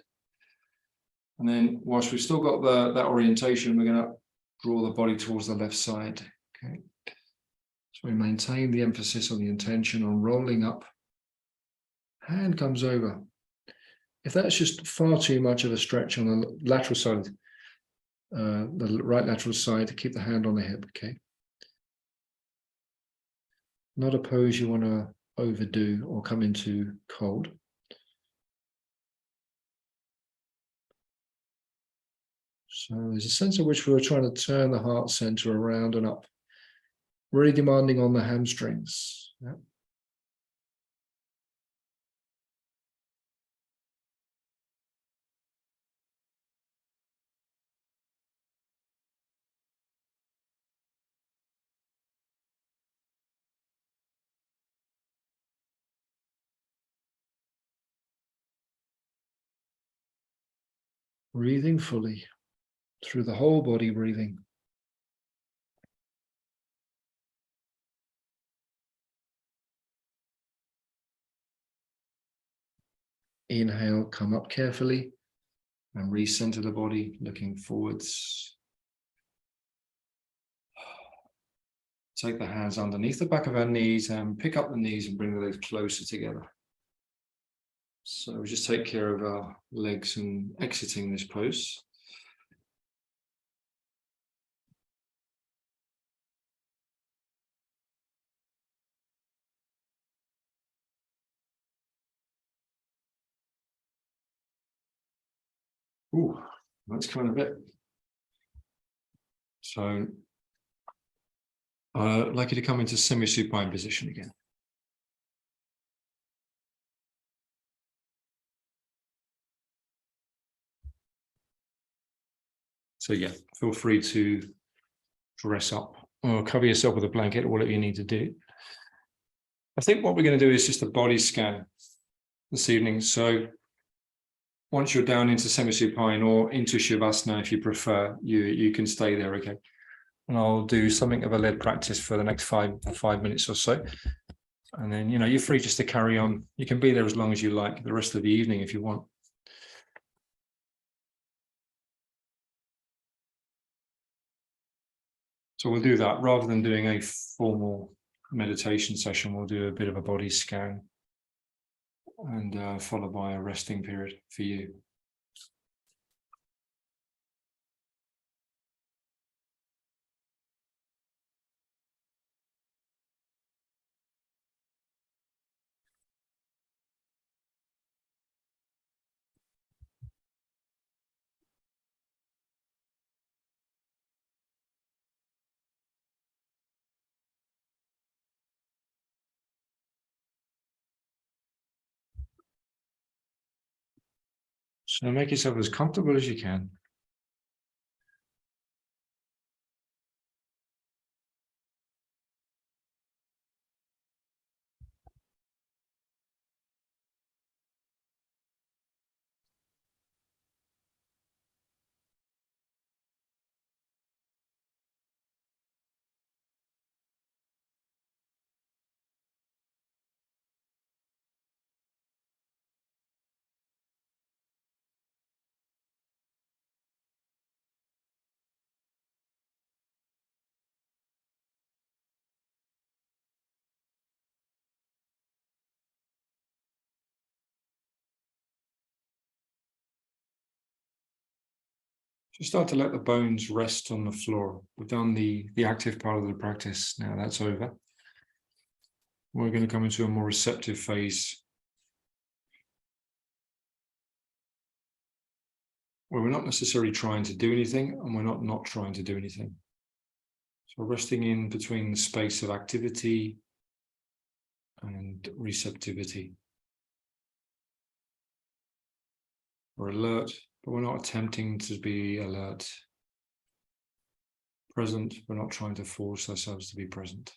And then whilst we've still got that orientation, we're going to draw the body towards the left side. Okay. So we maintain the emphasis on the intention on rolling up. Hand comes over. If that's just far too much of a stretch on the lateral side, the right lateral side, keep the hand on the hip, okay? Not a pose you want to overdo or come into cold. So there's a sense in which we're trying to turn the heart center around and up, really demanding on the hamstrings. Yeah. Breathing fully through the whole body, breathing. Inhale, come up carefully and recenter the body, looking forwards. Take the hands underneath the back of our knees and pick up the knees and bring the legs closer together. So we just take care of our legs and exiting this pose. Ooh, that's kind of it. So I'd like you to come into semi-supine position again. So yeah, feel free to dress up or cover yourself with a blanket or whatever you need to do. I think what we're going to do is just a body scan this evening. So once you're down into semi-supine or into Shavasana, if you prefer, you can stay there, okay? And I'll do something of a lead practice for the next five minutes or so. And then, you're free just to carry on. You can be there as long as you like, the rest of the evening if you want. So we'll do that. Rather than doing a formal meditation session, we'll do a bit of a body scan and followed by a resting period for you. So make yourself as comfortable as you can. So start to let the bones rest on the floor. We've done the active part of the practice. Now that's over. We're going to come into a more receptive phase where we're not necessarily trying to do anything and we're not trying to do anything. So resting in between the space of activity and receptivity. We're alert, but we're not attempting to be alert. Present, we're not trying to force ourselves to be present.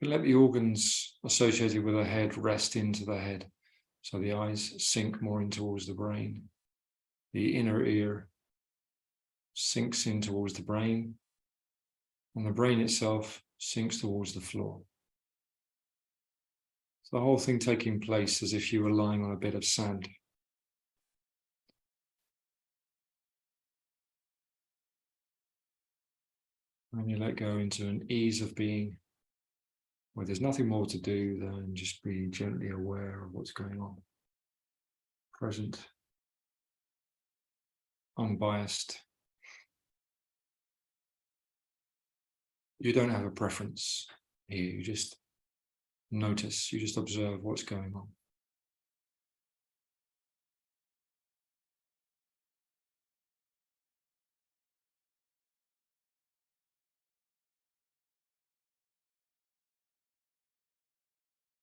We let the organs associated with the head rest into the head. So the eyes sink more in towards the brain. The inner ear sinks in towards the brain. And the brain itself sinks towards the floor. So the whole thing taking place as if you were lying on a bed of sand. And you let go into an ease of being, where there's nothing more to do than just be gently aware of what's going on. Present, unbiased. You don't have a preference here, you just notice, you just observe what's going on.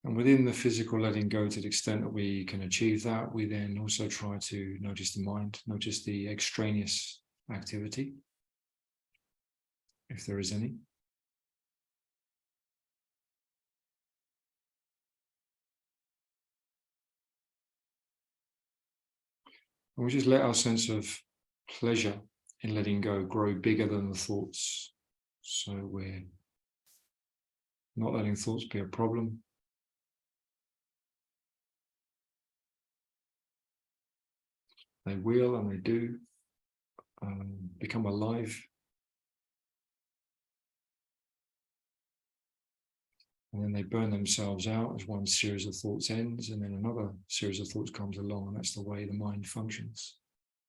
And within the physical letting go, to the extent that we can achieve that, we then also try to notice the mind, notice the extraneous activity, if there is any. And we just let our sense of pleasure in letting go grow bigger than the thoughts. So we're not letting thoughts be a problem. They will and they do become alive. And then they burn themselves out as one series of thoughts ends, and then another series of thoughts comes along, and that's the way the mind functions.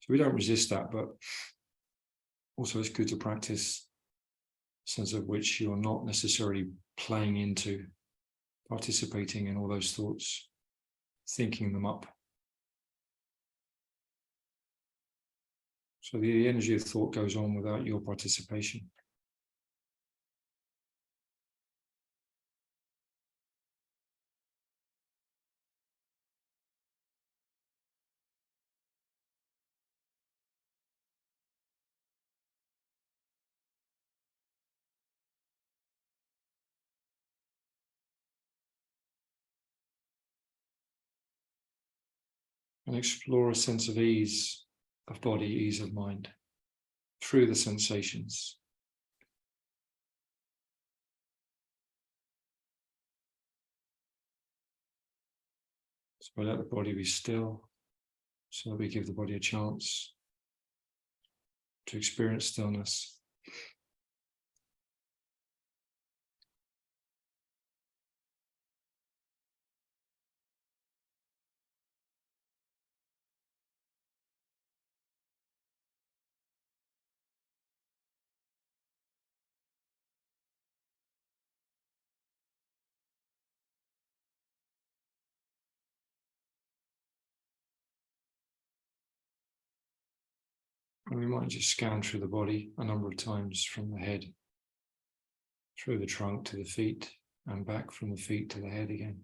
So we don't resist that, but also it's good to practice a sense of which you're not necessarily playing into, participating in all those thoughts, thinking them up. So the energy of thought goes on without your participation. And explore a sense of ease of body, ease of mind through the sensations. So let the body be still, so that we give the body a chance to experience stillness. And we might just scan through the body a number of times from the head, through the trunk to the feet, and back from the feet to the head again.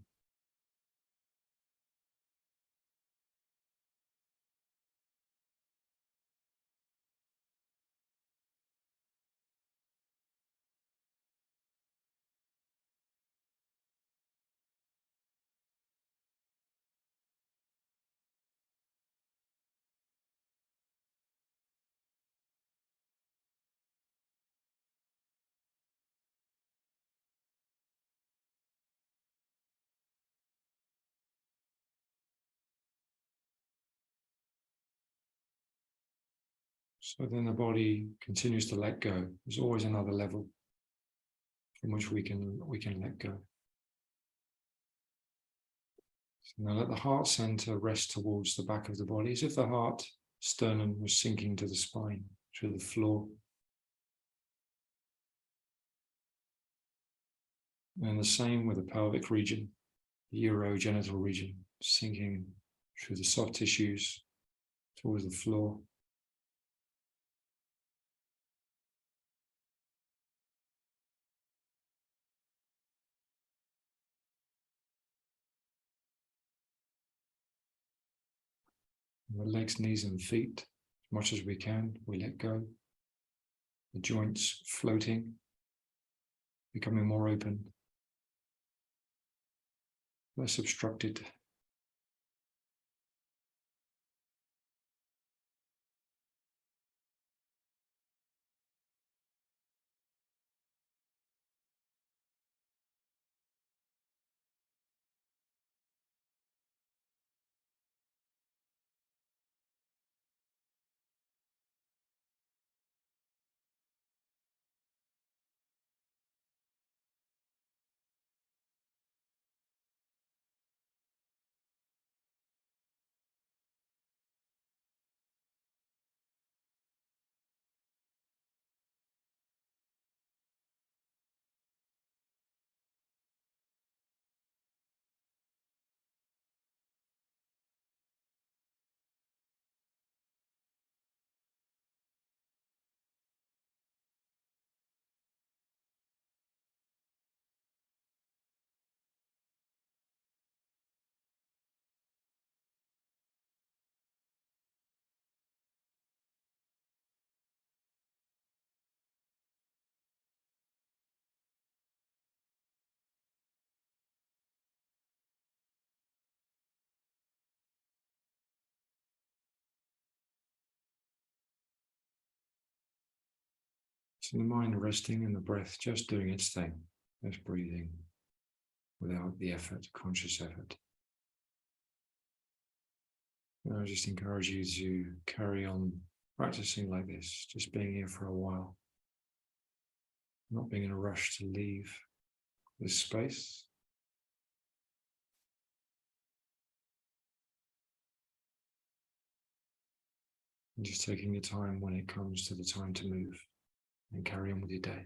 So then the body continues to let go. There's always another level from which we can let go. So now let the heart center rest towards the back of the body, as if the heart sternum was sinking to the spine, through the floor. And the same with the pelvic region, the urogenital region, sinking through the soft tissues towards the floor. The legs, knees and feet, as much as we can, we let go. The joints floating, becoming more open, less obstructed. So the mind resting and the breath just doing its thing, just breathing without the effort, conscious effort. And I just encourage you to carry on practicing like this, just being here for a while, not being in a rush to leave this space. And just taking your time when it comes to the time to move and carry on with your day.